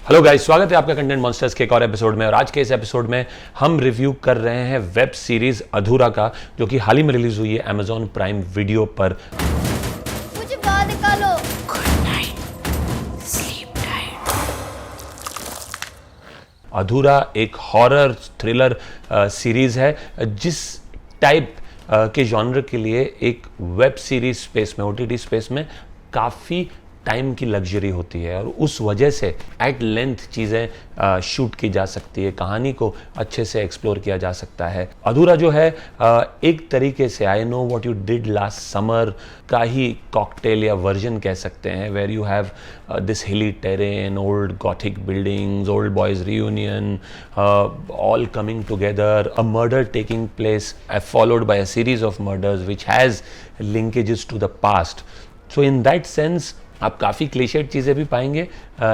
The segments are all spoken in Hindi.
हेलो गाइस, स्वागत है आपका कंटेंट मॉन्स्टर्स के एक और एपिसोड में। और आज के इस एपिसोड में हम रिव्यू कर रहे हैं वेब सीरीज अधूरा का, जो कि हाल ही में रिलीज हुई है अमेजॉन प्राइम वीडियो पर। मुझे बाहर निकालो। Good night, sleep tight. अधूरा एक हॉरर थ्रिलर सीरीज है, जिस टाइप के जॉनर के लिए एक वेब सीरीज स्पेस में, ओटीटी स्पेस में काफ़ी टाइम की लग्जरी होती है और उस वजह से एट लेंथ चीज़ें शूट की जा सकती है, कहानी को अच्छे से एक्सप्लोर किया जा सकता है। अधूरा जो है एक तरीके से I know what you did last summer का ही कॉकटेल या वर्जन कह सकते हैं, where you have this hilly terrain, old gothic buildings, old boys reunion, all coming together, a murder taking place followed by a series of murders which has linkages to the past. So in that sense आप काफ़ी क्लीशेड चीज़ें भी पाएंगे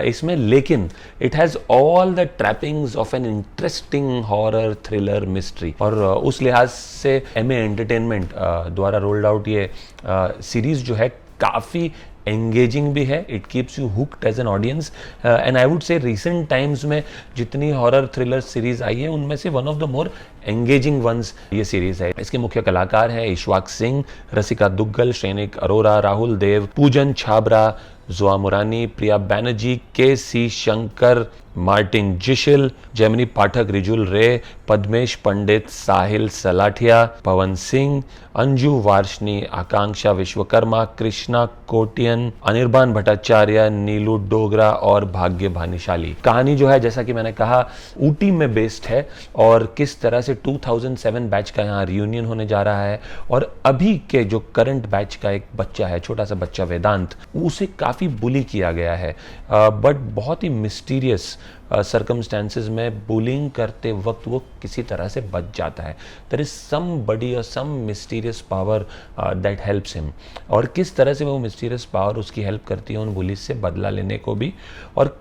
इसमें, लेकिन it has all the trappings of an interesting horror thriller mystery. और उस लिहाज से एमए एंटरटेनमेंट द्वारा रोल्ड आउट ये सीरीज़ जो है काफ़ी एंगेजिंग भी है। It keeps you hooked as an audience and I would say recent times में जितनी हॉरर थ्रिलर सीरीज आई है उनमें से one of the more engaging ones ये सीरीज है। इसके मुख्य कलाकार हैं इशवाक सिंह, रसिका दुग्गल, श्रेनिक अरोरा, राहुल देव, पूजन छाबरा, जुआ मुरानी, प्रिया बैनर्जी, के सी शंकर, मार्टिन जिशिल, जेमिनी पाठक, रिजुल रे, पद्मेश पंडित, साहिल सलाठिया, पवन सिंह, अंजू वार्ष्णी, आकांक्षा विश्वकर्मा, कृष्णा कोटियन, अनिर्बान भट्टाचार्य, नीलू डोगरा और भाग्य भानुशाली। कहानी जो है, जैसा कि मैंने कहा, ऊटी में बेस्ड है और किस तरह से 2007 बैच का यहाँ रियूनियन होने जा रहा है और अभी के जो करंट बैच का एक बच्चा है, छोटा सा बच्चा वेदांत, उसे काफ़ी बुली किया गया है, बट बहुत ही मिस्टीरियस सर्कमस्टेंसेस में बुलिंग करते वक्त वो किसी तरह से बच जाता है। देयर इज समबडी और some mysterious power that helps him, और किस तरह से वो मिस्टीरियस पावर उसकी हेल्प करती है उन बुलीज से बदला लेने को भी, और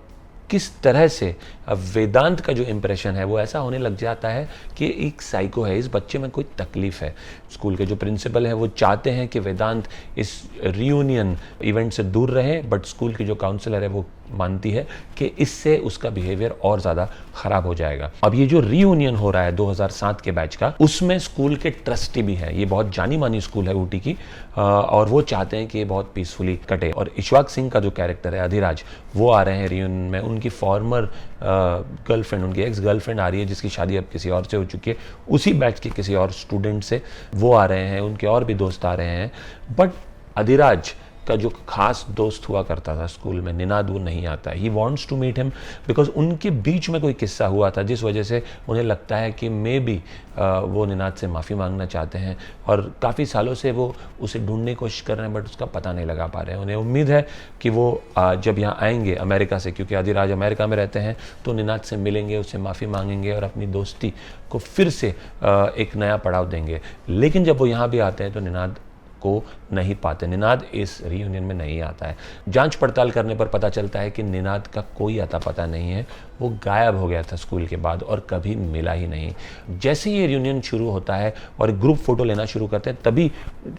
किस तरह से वेदांत का जो इम्प्रेशन है वो ऐसा होने लग जाता है कि एक साइको है, इस बच्चे में कोई तकलीफ है। स्कूल के जो प्रिंसिपल है वो चाहते हैं कि वेदांत इस रियूनियन इवेंट से दूर रहे, बट स्कूल की जो काउंसलर है वो मानती है कि इससे उसका बिहेवियर और ज़्यादा ख़राब हो जाएगा। अब ये जो रियूनियन हो रहा है 2007 के बैच का, उसमें स्कूल के ट्रस्टी भी हैं। ये बहुत जानी मानी स्कूल है ऊटी की, और वो चाहते हैं कि ये बहुत पीसफुली कटे। और इशवाक सिंह का जो कैरेक्टर है अधिराज, वो आ रहे हैं रियूनियन में। उनकी फॉर्मर गर्लफ्रेंड, उनकी एक्स गर्लफ्रेंड आ रही है जिसकी शादी अब किसी और से हो चुकी है, उसी बैच के किसी और स्टूडेंट से वो आ रहे हैं, उनके और भी दोस्त आ रहे हैं। बट अधिराज का जो खास दोस्त हुआ करता था स्कूल में, निनाद, वो नहीं आता है। He wants to meet him because उनके बीच में कोई किस्सा हुआ था जिस वजह से उन्हें लगता है कि मे बी वो निनाद से माफ़ी मांगना चाहते हैं, और काफ़ी सालों से वो उसे ढूंढने की कोशिश कर रहे हैं बट उसका पता नहीं लगा पा रहे हैं। उन्हें उम्मीद है कि वो जब यहाँ आएंगे अमेरिका से, क्योंकि अधिराज अमेरिका में रहते हैं, तो निनाद से मिलेंगे, उससे माफ़ी मांगेंगे और अपनी दोस्ती को फिर से एक नया पड़ाव देंगे। लेकिन जब वो यहाँ भी आते हैं तो निनाद को नहीं पाते। निनाद इस रियूनियन में नहीं आता है। जांच पड़ताल करने पर पता चलता है कि निनाद का कोई अता पता नहीं है, वो गायब हो गया था स्कूल के बाद और कभी मिला ही नहीं। जैसे ये रियूनियन शुरू होता है और ग्रुप फोटो लेना शुरू करते हैं, तभी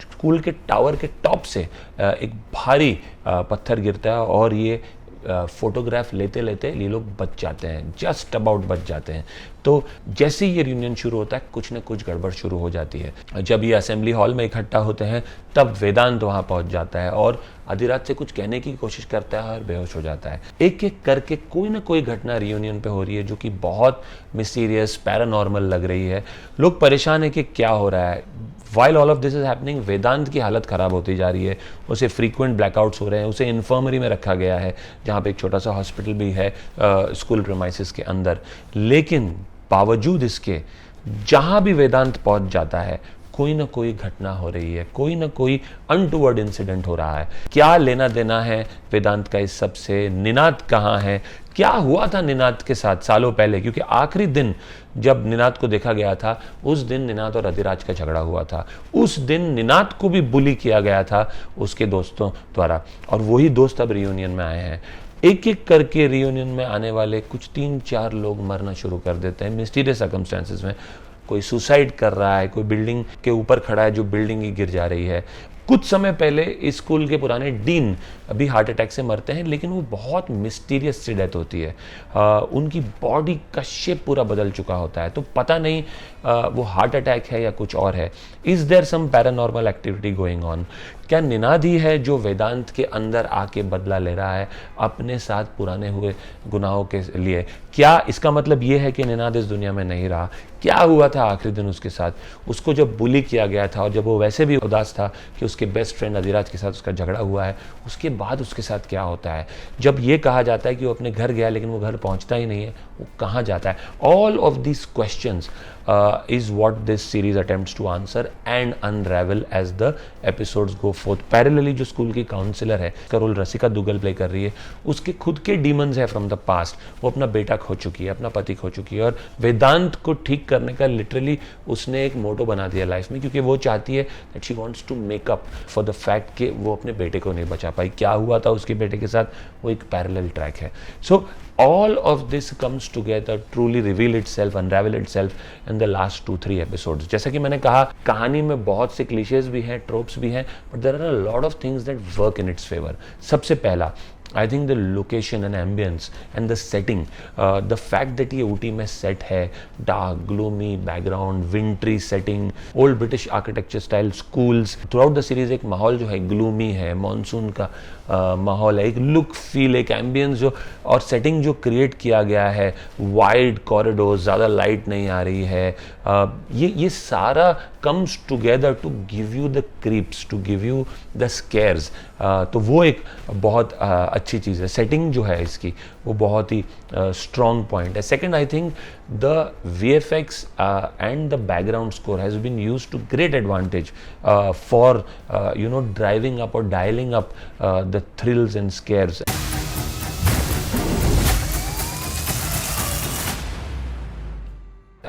स्कूल के टावर के टॉप से एक भारी पत्थर गिरता है और ये फोटोग्राफ लेते लेते ये लोग बच जाते हैं, जस्ट अबाउट बच जाते हैं। तो जैसे ही ये रियूनियन शुरू होता है, कुछ न कुछ गड़बड़ शुरू हो जाती है। जब ये असेंबली हॉल में इकट्ठा होते हैं, तब वेदांत वहाँ पहुँच जाता है और अधिराज से कुछ कहने की कोशिश करता है और बेहोश हो जाता है। एक एक करके कोई ना कोई घटना रियूनियन पे हो रही है जो कि बहुत मिस्टीरियस, पैरानॉर्मल लग रही है। लोग परेशान है कि क्या हो रहा है। While all of this is happening, वेदांत की हालत ख़राब होती जा रही है, उसे फ्रीक्वेंट ब्लैकआउट्स हो रहे हैं, उसे इन्फर्मरी में रखा गया है जहाँ पे एक छोटा सा हॉस्पिटल भी है स्कूल प्रीमाइसेस के अंदर। लेकिन बावजूद इसके, जहाँ भी वेदांत पहुँच जाता है, कोई ना कोई घटना हो रही है, कोई ना कोई अनटूवर्ड इंसिडेंट हो रहा है। क्या लेना देना है वेदांत का इस सब से? निनाद कहाँ है? क्या हुआ था निनाद के साथ सालों पहले? क्योंकि आखिरी दिन जब निनाद को देखा गया था, उस दिन निनाद और अधिराज का झगड़ा हुआ था। उस दिन निनाद को भी बुली किया गया था उसके दोस्तों द्वारा, और वही दोस्त अब रियूनियन में आए हैं। एक एक करके रियूनियन में आने वाले कुछ 3-4 लोग मरना शुरू कर देते हैं मिस्टीरियस सर्कमस्टेंसेस में। कोई सुसाइड कर रहा है, कोई बिल्डिंग के ऊपर खड़ा है जो बिल्डिंग ही गिर जा रही है, कुछ समय पहले इस स्कूल के पुराने डीन अभी हार्ट अटैक से मरते हैं, लेकिन वो बहुत मिस्टीरियस सी डेथ होती है। उनकी बॉडी का शेप पूरा बदल चुका होता है, तो पता नहीं वो हार्ट अटैक है या कुछ और है। Is there some paranormal activity going on? क्या निनाद ही है जो वेदांत के अंदर आके बदला ले रहा है अपने साथ पुराने हुए गुनाहों के लिए? क्या इसका मतलब ये है कि निनाद इस दुनिया में नहीं रहा? क्या हुआ था आखिरी दिन उसके साथ? उसको जब बुली किया गया था और जब वो वैसे भी उदास था कि उसके बेस्ट फ्रेंड अधिराज के साथ उसका झगड़ा हुआ है, उसके बाद उसके साथ क्या होता है? जब ये कहा जाता है कि वो अपने घर गया लेकिन वो घर पहुंचता ही नहीं है, वो कहाँ जाता है? All of this questions is what this series attempts to answer and unravel as the episodes go forth. Parallelly जो स्कूल की काउंसलर है, उसका रोल रसिका दुग्गल प्ले कर रही है, उसके खुद के डीमंस है फ्रॉम द पास्ट। वो अपना बेटा खो चुकी है, अपना पति खो चुकी है, और वेदांत को ठीक करने का लिटरली उसने एक मोटो बना दिया लाइफ में, क्योंकि वो चाहती है that she wants to make up for the fact कि वो अपने बेटे को नहीं बचा पाई। क्या हुआ था उसके बेटे के साथ, वो एक पैरेलल ट्रैक है। सो all of this comes together, truly reveal itself, unravel itself in the last 2-3 episodes. जैसा कि मैंने कहा, कहानी में बहुत से क्लीशेज भी हैं, ट्रोप्स भी हैं, but there are a lot of things that work in its favor. सबसे पहला, I think the location and ambience and the setting, the fact that ये ऊटी में set है, dark, gloomy background, wintry setting, old British architecture style schools, throughout the series एक माहौल जो है gloomy है, मानसून का माहौल है, एक लुक फील, एक एम्बियंस जो और सेटिंग जो क्रिएट किया गया है, वाइड कॉरिडोर, ज़्यादा लाइट नहीं आ रही है, ये सारा comes together to give you the creeps, to give you the scares. तो वो एक बहुत अच्छी चीज़ है। सेटिंग जो है इसकी वो बहुत ही स्ट्रॉन्ग पॉइंट है। Second, I think the VFX and the background score has been used to great advantage for driving up or dialing up the thrills and scares.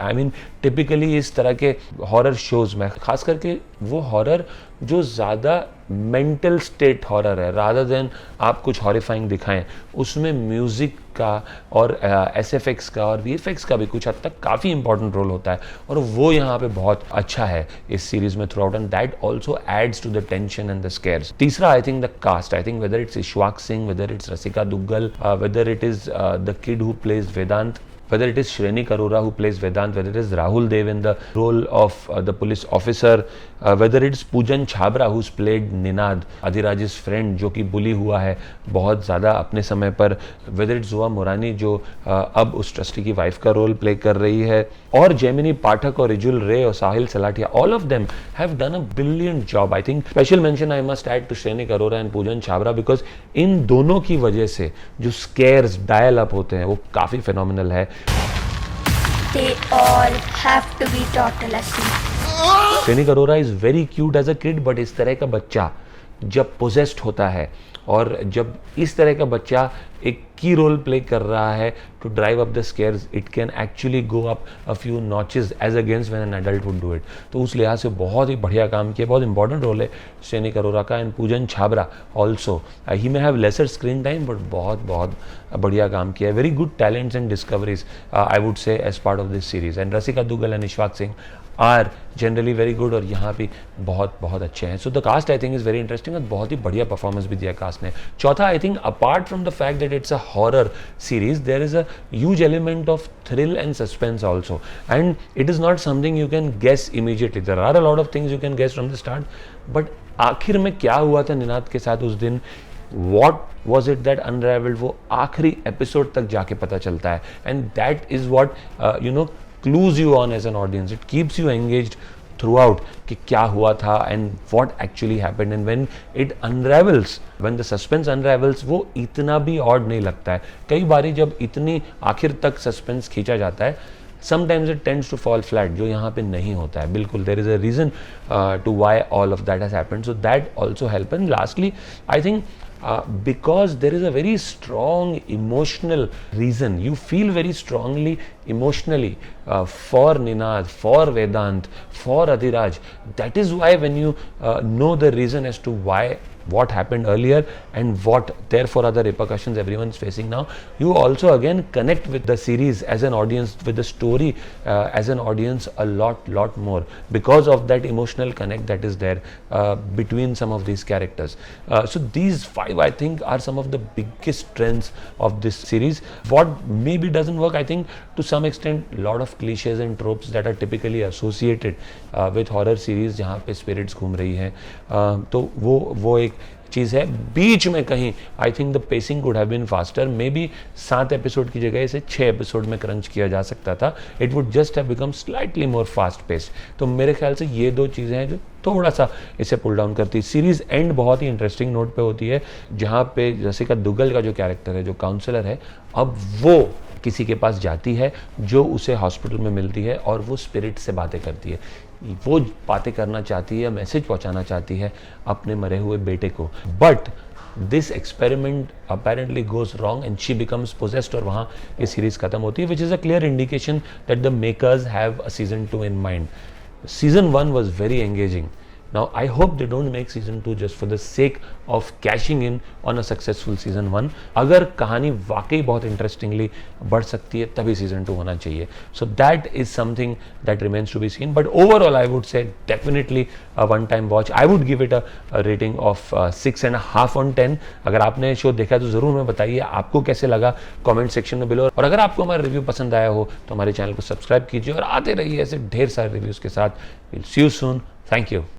I mean, typically इस तरह के हॉरर शोज में, खास करके वो हॉरर जो ज़्यादा मेंटल स्टेट हॉरर है, रादर देन आप कुछ हॉरिफाइंग दिखाएं, उसमें म्यूज़िक का और SFX का और VFX का भी कुछ हद तक काफ़ी इंपॉर्टेंट रोल होता है, और वो यहाँ पे बहुत अच्छा है इस सीरीज़ में throughout, and that also adds to the tension and the scares. तीसरा, I think the cast, I think whether it's Ishwak Singh, whether it's Rasika Duggal, whether it is the kid who plays Vedant, whether it is Shrenik Arora who plays Vedant, whether it is Rahul Dev in the role of the police officer, whether it's Poojan Chhabra who's played Ninad, Adhiraj's friend जो कि बुली हुआ है बहुत ज़्यादा अपने समय पर, whether it's Zoa Morani जो अब उस ट्रस्टी की वाइफ का रोल प्ले कर रही है, और जेमिनी पाठक और रिजुल रे और साहिल सलाठिया, all of them have done a brilliant job. I think special mention I must add to Shrenik Arora and Poojan Chhabra because इन दोनों की वजह से जो scares dial up होते हैं वो काफ़ी phenomenal है। They all have to be taught a lesson. Shrenik Arora is very cute as a kid, but इस तरह का बच्चा जब पोजेस्ड होता है और जब इस तरह का बच्चा एक की रोल प्ले कर रहा है to drive up the scares, it can actually go up a few notches as against when an adult would do it. तो उस लिहाज से बहुत ही बढ़िया काम किया, बहुत इंपॉर्टेंट रोल है श्रेनिक अरोरा का। And Poojan Chhabra also, he may have lesser screen time but बहुत बढ़िया काम किया है। Very good talents and discoveries I would say as part of this series. And Rasika Duggal and Ishwak Singh are generally very good, और यहाँ भी बहुत अच्छे हैं। So the cast I think is very interesting, और बहुत ही बढ़िया परफॉर्मेंस भी दिया कास्ट ने। चौथा, I think apart from the fact that it's a horror series, there is a huge element of thrill and suspense also, and it is not something you can guess immediately. There are a lot of things you can guess from the start, but आखिर में क्या हुआ था निनाद के साथ उस दिन, what was it that unrivalled, वो आखिरी एपिसोड तक जाके पता चलता है। And that is what clues you on as an audience. It keeps you engaged throughout कि क्या हुआ था and what actually happened, and when it unravels, when the suspense unravels, वो इतना भी odd नहीं लगता है। कई बारी जब इतनी आखिर तक सस्पेंस खींचा जाता है, sometimes it tends to fall flat, जो यहाँ पे नहीं होता है। बिल्कुल, there is a reason to why all of that has happened, so that also helped. And lastly, I think because there is a very strong emotional reason, you feel very strongly emotionally for Ninad, for Vedant, for Adhiraj. That is why when you know the reason as to why what happened earlier and what therefore are the repercussions everyone's facing now. You also again connect with the series as an audience, with the story as an audience a lot more because of that emotional connect that is there between some of these characters. So these 5 I think are some of the biggest strengths of this series. What maybe doesn't work, I think to some extent lot of cliches and tropes that are typically associated with horror series जहाँ पे spirits घूम रही हैं, तो वो एक चीज़ है. बीच में कहीं I think the pacing could have been faster. Maybe 7 episode की जगह इसे 6 एपिसोड में क्रंच किया जा सकता था. It would just have become slightly more fast paced. तो मेरे ख्याल से ये 2 चीज़ें हैं जो थोड़ा सा इसे पुल डाउन करती है. सीरीज एंड बहुत ही इंटरेस्टिंग नोट पे होती है जहाँ पे जैसिका दुग्गल का जो कैरेक्टर है, जो काउंसलर है, अब वो किसी के पास जाती है जो उसे हॉस्पिटल में मिलती है और वो स्पिरिट से बातें करती है. वो बातें करना चाहती है, मैसेज पहुंचाना चाहती है अपने मरे हुए बेटे को. But this experiment apparently goes wrong and she becomes possessed और वहाँ ये सीरीज खत्म होती है, which is a clear indication that the makers have a season 2 in mind. Season 1 was very engaging. Now I hope they don't make season 2 just for the sake of cashing in on a successful season 1. अगर कहानी वाकई बहुत इंटरेस्टिंगली बढ़ सकती है तभी season 2 होना चाहिए. So that is something that remains to be seen. But overall I would say definitely a one-time watch. I would give it a rating of 6.5 on 10. अगर आपने शो देखा तो ज़रूर हमें बताइए आपको कैसे लगा कमेंट सेक्शन में बिलो. और अगर आपको हमारा रिव्यू पसंद आया हो तो हमारे चैनल को सब्सक्राइब कीजिए और आते रहिए ऐसे ढेर सारे रिव्यूज़ के साथ. We'll see you soon. Thank you.